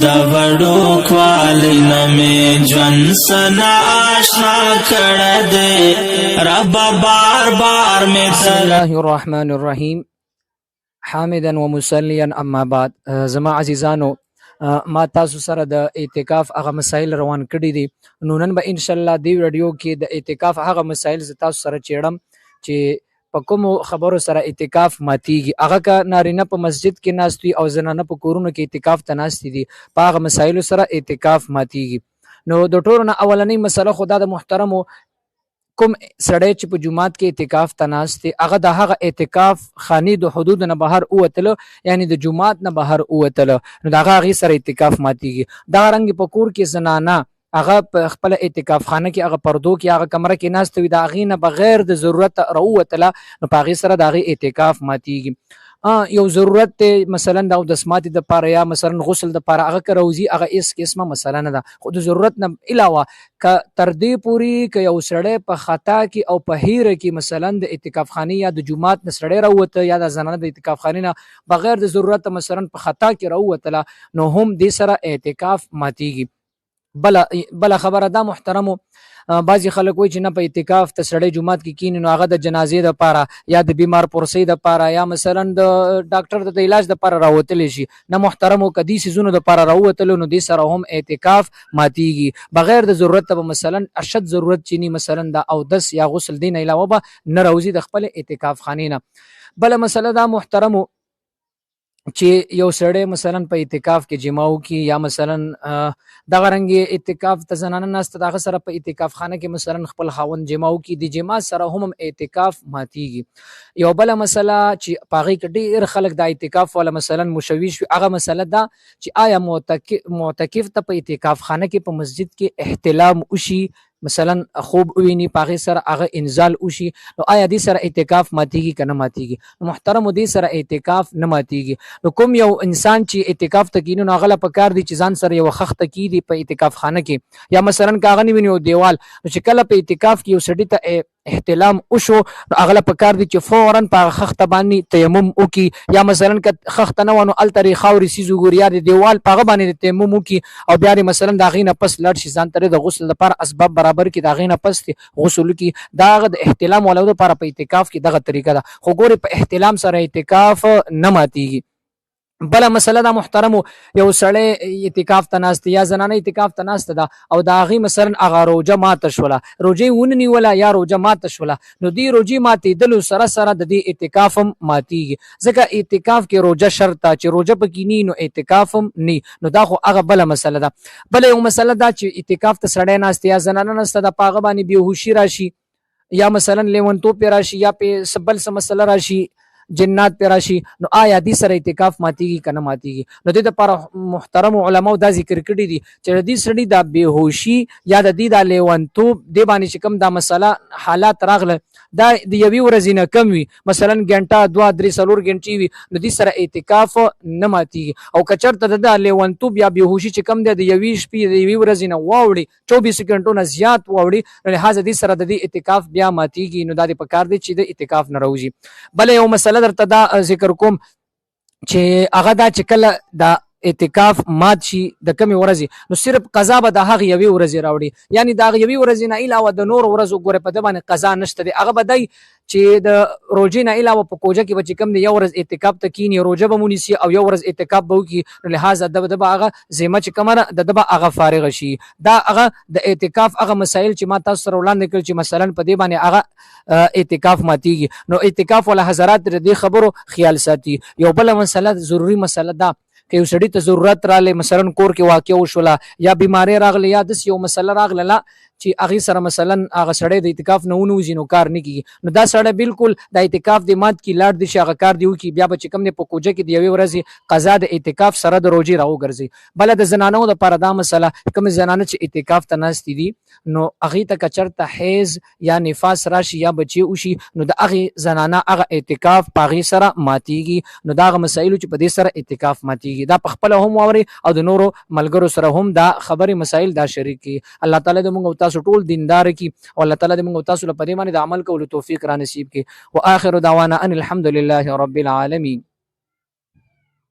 دبڑو کوالینا میں جون سنا آشنا کردے رب بار بار میں بسم الله الرحمن الرحیم حامدا و مسلیا اما بعد. زما عزیزانو، ما تاسو سره د اعتکاف هغه مسائل روان کړي دي. نو نن به ان شاء الله دی ویډیو کې د اعتکاف هغه مسائل ز تاسو سره چیړم چې په کوم خبرو سره اعتکاف ماتيږي. هغه کا نارینه په مسجد کې ناستي او زنانه په کورونو کې اعتکاف ته ناستي دي، په هغه مسایلو سره اعتکاف ماتيږي. نو د ټولو نه اولنۍ مسله خدا د محترمو کوم سړی چې په جمعات کې اعتکاف ته ناست دی، هغه د هغه اعتکاف خاني د حدود نه بهر ووتله، یعنی د جمعات نه بهر ووتله، نو د هغې سره اعتکاف ماتیږي. دغه رنګ په کور کې زنانه هغه په خپل اعتکاف خانه کې هغه پردو کې هغه کمره کې ناست وي، د هغې نه بغیر د ضرورت راووتله، نو په هغې سره د هغې اعتکاف ماتیږي. یو ضرورت دی مثلا د اودس ماتې دپاره یا مثلا غسل دپاره هغه که روځي، هغه هېڅ قسمه مسله نه ده، خو د ضرورت نه علاوه که تر دې پورې که یو سړی په خطا کې او په هیره کې مثلا د اعتکاف خانې یا د جومات نه سړی راووته یا د زنانه د اعتکاف خانې نه بغیر د ضرورت مثلا په خطا کې راووتله، نو هم دې سره اعتکاف ماتیږي. بله خبره دا محترمو، بعضې خلک وایي چې نه په اعتکاف ته سړی جومات کې کیني نو هغه د جنازې دپاره یا د بیمار پرسۍ دپاره یا مثلا د ډاکټر د علاج دپاره راوتلی شي. نه محترمو، که دې څیزونو دپاره راووتلو نو دې سره هم اعتکاف ماتیږي. بغیر د ضرورت به مثلا اشد ضرورت چې ني مثلا د اودس یا غسل دې نه علاوه به نه راوځي د خپل اعتکاف خانې نه. بله مسله دا محترمو چې یو سړی مثلا په اعتکاف کې جمع وکړي یا مثلا دغه رنګې اعتکاف ته زنانه ناسته د هغه سره په اعتکاف خانه کې مثلا خپل خاوند جمع وکړي، د جماع سره هم اعتکاف ماتیږي. یو بله مسله چې په هغې کې ډېر خلک د اعتکاف والا مثلا مشوش وي، هغه مسله ده چې آیا معتکف ته په اعتکاف خانه کې په مسجد کې احتلام وشي، مثلا خوب وویني، په هغې سره هغه انزال وشي، نو آیا دې سره اعتکاف ماتیږي که نه ماتیږي؟ نو محترمو دې سره اعتکاف نه ماتیږي. نو کوم یو انسان چې اعتکاف ته کیني نو هغه له پکار دی چې ځان سره یوه خښته کیږدي په اعتکاف خانه کې، یا مثلا که هغه نه ویني یو دیوال، نو چې کله په اعتکاف کې یو سړي ته احتلام وشو نو هغه له پکار دی چې فورا په هغه خښته باندې تیمم وکړي، یا مثلا که خښته نه وه نو هلته یې خاورې څیز وګوري یا د دیوال په هغه باندې د تیمم وکړي، او بیا یې مثلا د هغې نه پس لاړ شي ځان ته د غسل لپاره اسباب برابر کړي، د هغې نه پس غسل وکړي. دا هغه د احتلام والو دپاره په اعتکاف کې دغه طریقه ده، خو ګورې په احتلام سره اعتکاف نه ماتیږي. بله مسله دا محترمو، یو سړی اعتکاف ته ناست یا زنانه اعتکاف ته ناسته ده او د هغې مثلا هغه روژه ماته شوله، روژه یې وننیوله یا روژه ماته شوله، نو دې روژې ماتېدلو سره سره د دې اعتکاف هم ماتیږي، ځکه اعتکاف کې روژه شرط ده، چې روژه پکې نی نو اعتکاف هم نی، نو دا خو هغه بله مسله ده. بله یو مسله دا چې اعتکاف ته سړی ناسته یا زنانه ناسته ده، په هغه باندې بېهوشي راشي یا مثلا لیونتوب پې راشي یا پې بل څه مسله راشي، جنات پې راشي، نو آیا دې سره اعتکاف ماتیږي که نه ماتیږي؟ نو دې دپاره محترمو علماو دا ذکر کړي دي چې د دې سړي دا بېهوشي یا د دې دا لیونتوب دې باندې چې کوم دا مسله حالات راغله دا د یوې ورځې نه کم وي، مثلا ګنټه 2 3 4 ګنټې وي، نو دې سره اعتکاف نه ماتیږي. او که چېرته د دا لیونتوب یا بېهوشي چې کوم دی د یوې شپې د یوې ورځې نه واوړي 24 ګنټو نه زیات واوړي، نو لهذا دې سره د دې اعتکاف بیا ماتیږي، نو دا دې پکار دی چې د اعتکاف نه راوځي. بله یو مسله درته دا ذکر کوم چې هغه دا چې کله دا اعتکاف مات شي د کمې ورځې، نو صرف قضا به د هغې یوې ورځې راوړي، یعنی د هغې یوې ورځې نه علاوه د نورو ورځو ګورې په ده باندې قضا نشته دی، هغه به دی چې د روژې نه علاوه په کوژه کې به چې کوم دی یو ورځ اعتکاف ته کیني، روژه به ونیسي او یو ورځ اعتکاف به وکړي، نو لهذا ده به هغه ذمه چې کومه ده د ده به هغه فارغه شي. دا هغه د اعتکاف هغه مسایل چې ما تاسو سره وړاندې کړل چې مثلا په دې باندې هغه اعتکاف ماتیږي، نو اعتکاف والا حضرات د دې خبرو خیال ساتي. یو بله مسله ضروري مسله ده که یو سړي ته ضرورت راغلی، مثلا کور کې واقع وشوله یا بیمارۍ راغلی یا داسې یو مسله راغله چې هغې سره مثلا هغه سړی د اعتکاف نه ونوځي نو کار نه کېږي، نو دا سړی بالکل د اعتکاف د مات کې لاړ دی شي، هغه کار دی وکړي، بیا به چې کوم دی په کوجه کې د یوې ورځې قضا د اعتکاف سره د روژې راوګرځي. بله د زنانو دپاره دا مسله، کومې زنانه چې اعتکاف ته ناستې دي نو هغې ته که چېرته حیض یا نفاس راشي یا بچې وشي، نو د هغې زنانه هغه اعتکاف په هغې سره ماتیږي. نو دا هغه مسایلو چې په دې سره اعتکاف ماتیږي، دا په خپله هم واورئ او د نورو ملګرو سره هم دا خبرې مسایل دا شریک کړي. الله تعالی دې موږ او تاسو ټول دیندار کړي او الله تعالی دې موږ او تاسو له په دې باندې د عمل کولو توفیق را نصیب کړي. واخر دعوانا ان الحمد لله رب العالمین.